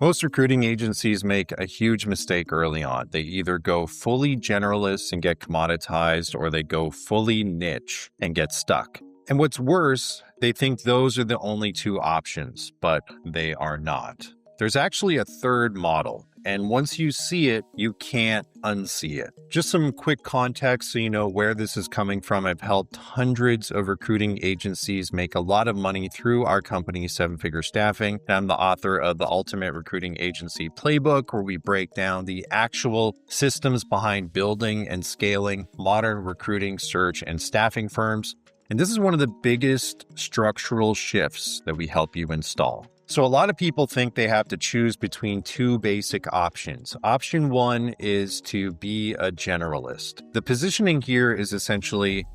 Most recruiting agencies make a huge mistake early on. They either go fully generalist and get commoditized, or they go fully niche and get stuck. And what's worse, they think those are the only two options, but they are not. There's actually a third model, and once you see it, you can't unsee it. Just some quick context so you know where this is coming from. I've helped hundreds of recruiting agencies make a lot of money through our company, Seven Figure Staffing. And I'm the author of the Ultimate Recruiting Agency Playbook, where we break down the actual systems behind building and scaling modern recruiting, search, and staffing firms. And this is one of the biggest structural shifts that we help you install. So a lot of people think they have to choose between two basic options. Option one is to be a generalist. The positioning here is essentially,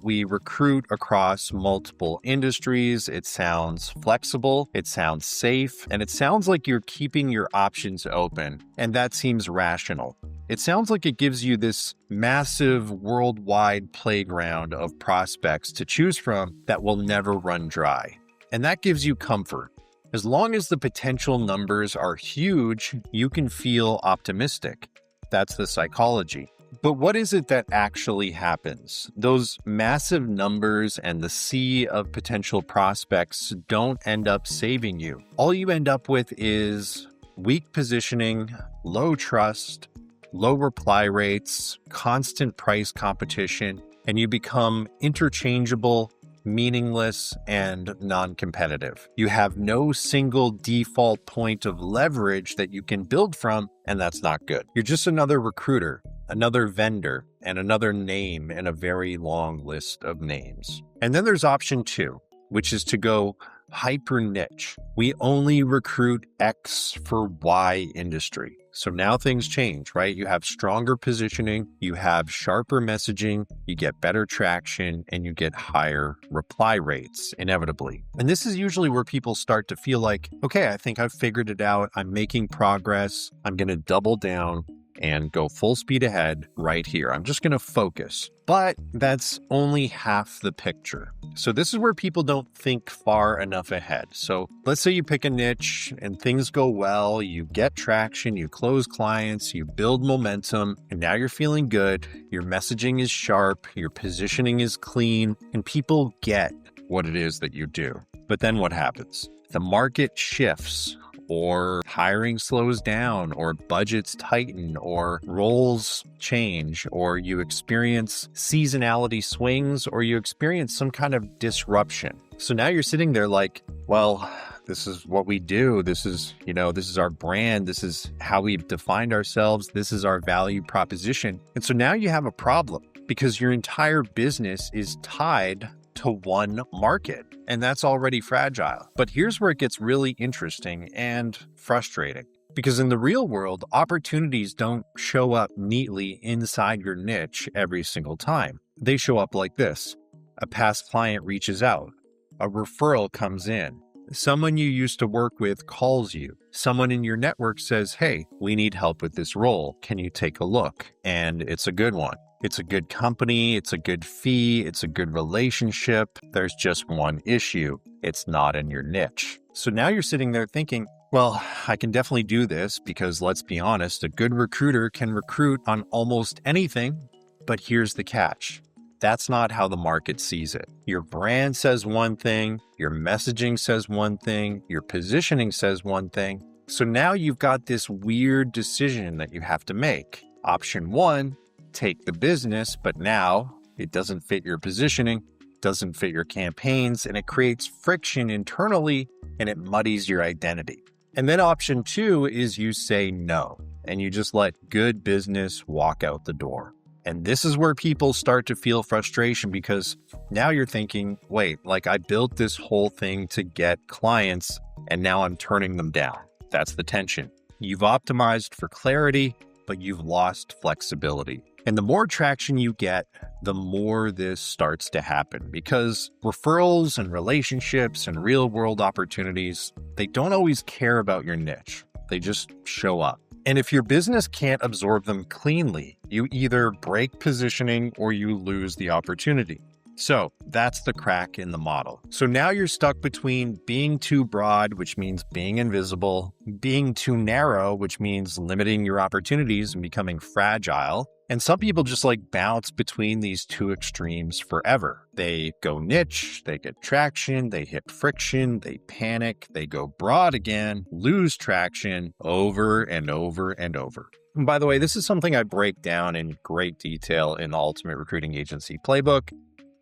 we recruit across multiple industries. It sounds flexible, it sounds safe, and it sounds like you're keeping your options open. And that seems rational. It sounds like it gives you this massive worldwide playground of prospects to choose from that will never run dry. And that gives you comfort. As long as the potential numbers are huge, you can feel optimistic. That's the psychology. But what is it that actually happens? Those massive numbers and the sea of potential prospects don't end up saving you. All you end up with is weak positioning, low trust, low reply rates, constant price competition, and you become interchangeable, meaningless, and non-competitive. You have no single default point of leverage that you can build from, and that's not good. You're just another recruiter, another vendor, and another name in a very long list of names. And then there's option two, which is to go hyper niche. We only recruit X for Y industry. So now things change, right? You have stronger positioning, you have sharper messaging, you get better traction, and you get higher reply rates, inevitably. And this is usually where people start to feel like, okay, I think I've figured it out. I'm making progress. I'm going to double down and go full speed ahead right here. I'm just going to focus. But that's only half the picture. So this is where people don't think far enough ahead. So let's say you pick a niche and things go well, you get traction, you close clients, you build momentum, and now you're feeling good. Your messaging is sharp, your positioning is clean, and people get what it is that you do. But then what happens? The market shifts, or hiring slows down, or budgets tighten, or roles change, or you experience seasonality swings, or you experience some kind of disruption. So now you're sitting there like, well, this is what we do. This is our brand. This is how we've defined ourselves. This is our value proposition. And so now you have a problem because your entire business is tied to one market, and that's already fragile. But here's where it gets really interesting and frustrating, because in the real world, opportunities don't show up neatly inside your niche every single time. They show up like this. A past client reaches out. A referral comes in. Someone you used to work with calls you. Someone in your network says, hey, we need help with this role. Can you take a look? And it's a good one. It's a good company, it's a good fee, it's a good relationship. There's just one issue. It's not in your niche. So now you're sitting there thinking, well, I can definitely do this because, let's be honest, a good recruiter can recruit on almost anything. But here's the catch. That's not how the market sees it. Your brand says one thing, your messaging says one thing, your positioning says one thing. So now you've got this weird decision that you have to make. Option one, take the business, but now it doesn't fit your positioning, doesn't fit your campaigns, and it creates friction internally, and it muddies your identity. And then option two is you say no, and you just let good business walk out the door. And this is where people start to feel frustration, because now you're thinking, wait, I built this whole thing to get clients, and now I'm turning them down. That's the tension. You've optimized for clarity, but you've lost flexibility. And the more traction you get, the more this starts to happen, because referrals and relationships and real world opportunities, they don't always care about your niche. They just show up. And if your business can't absorb them cleanly, you either break positioning or you lose the opportunity. So that's the crack in the model. So now you're stuck between being too broad, which means being invisible, being too narrow, which means limiting your opportunities and becoming fragile. And some people just bounce between these two extremes forever. They go niche, they get traction, they hit friction, they panic, they go broad again, lose traction over and over and over. And by the way, this is something I break down in great detail in the Ultimate Recruiting Agency Playbook.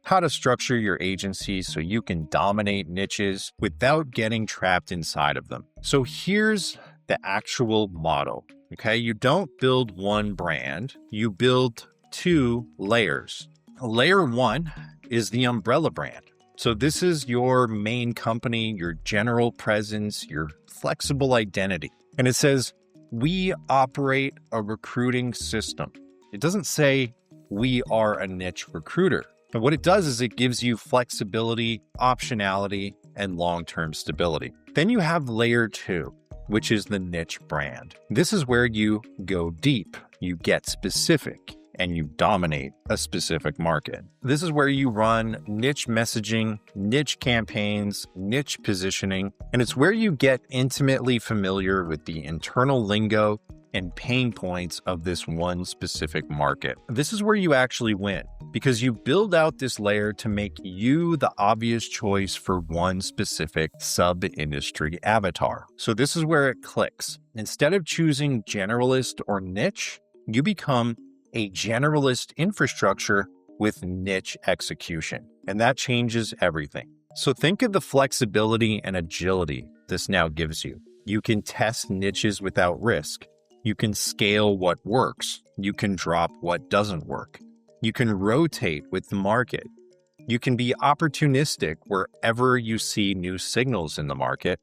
How to structure your agency so you can dominate niches without getting trapped inside of them. So here's the actual model, okay? You don't build one brand, you build two layers. Layer one is the umbrella brand. So this is your main company, your general presence, your flexible identity. And it says, we operate a recruiting system. It doesn't say we are a niche recruiter. And what it does is it gives you flexibility, optionality, and long-term stability. Then you have layer two, which is the niche brand. This is where you go deep, you get specific, and you dominate a specific market. This is where you run niche messaging, niche campaigns, niche positioning, and it's where you get intimately familiar with the internal lingo and pain points of this one specific market. This is where you actually win because you build out this layer to make you the obvious choice for one specific sub-industry avatar. So this is where it clicks. Instead of choosing generalist or niche, you become a generalist infrastructure with niche execution. And that changes everything. So think of the flexibility and agility this now gives you. You can test niches without risk. You can scale what works. You can drop what doesn't work. You can rotate with the market. You can be opportunistic wherever you see new signals in the market.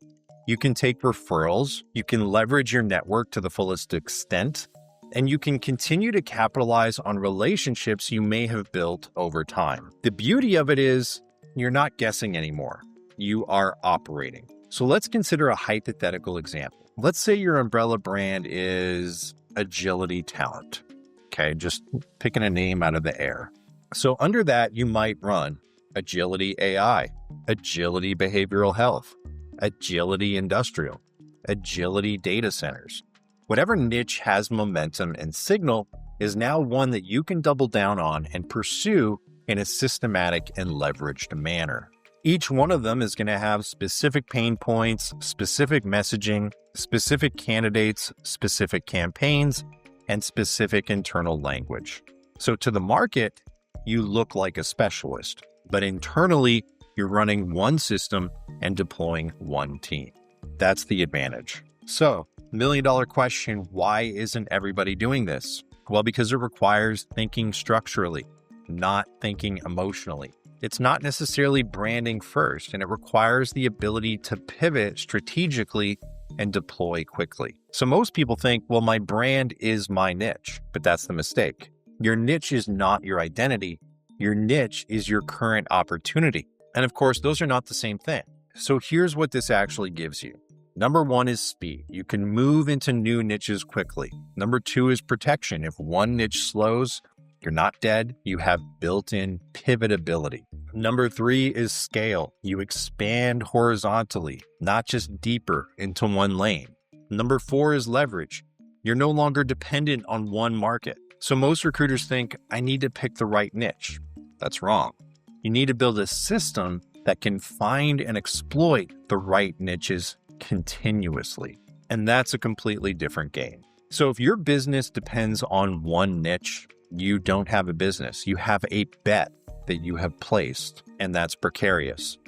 You can take referrals. You can leverage your network to the fullest extent. And you can continue to capitalize on relationships you may have built over time. The beauty of it is you're not guessing anymore. You are operating. So let's consider a hypothetical example. Let's say your umbrella brand is Agility Talent. Okay, just picking a name out of the air. So under that, you might run Agility AI, Agility Behavioral Health, Agility Industrial, Agility Data Centers. Whatever niche has momentum and signal is now one that you can double down on and pursue in a systematic and leveraged manner. Each one of them is going to have specific pain points, specific messaging, specific candidates, specific campaigns, and specific internal language. So to the market, you look like a specialist, but internally, you're running one system and deploying one team. That's the advantage. So, $1 million question, why isn't everybody doing this? Well, because it requires thinking structurally, not thinking emotionally. It's not necessarily branding first, and it requires the ability to pivot strategically and deploy quickly. So most people think, well, my brand is my niche, but that's the mistake. Your niche is not your identity. Your niche is your current opportunity. And of course, those are not the same thing. So here's what this actually gives you. Number one is speed. You can move into new niches quickly. Number two is protection. If one niche slows, you're not dead. You have built-in pivotability. Number three is scale. You expand horizontally, not just deeper into one lane. Number four is leverage. You're no longer dependent on one market. So most recruiters think, I need to pick the right niche. That's wrong. You need to build a system that can find and exploit the right niches continuously. And that's a completely different game. So if your business depends on one niche, you don't have a business. You have a bet that you have placed, and that's precarious.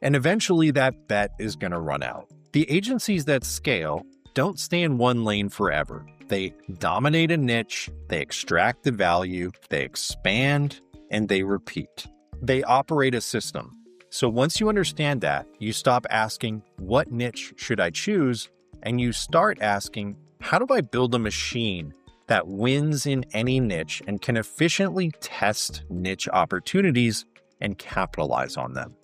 And eventually that bet is going to run out. The agencies that scale don't stay in one lane forever. They dominate a niche, they extract the value, they expand, and they repeat. They operate a system. So once you understand that, you stop asking, what niche should I choose? And you start asking, how do I build a machine that wins in any niche and can efficiently test niche opportunities and capitalize on them?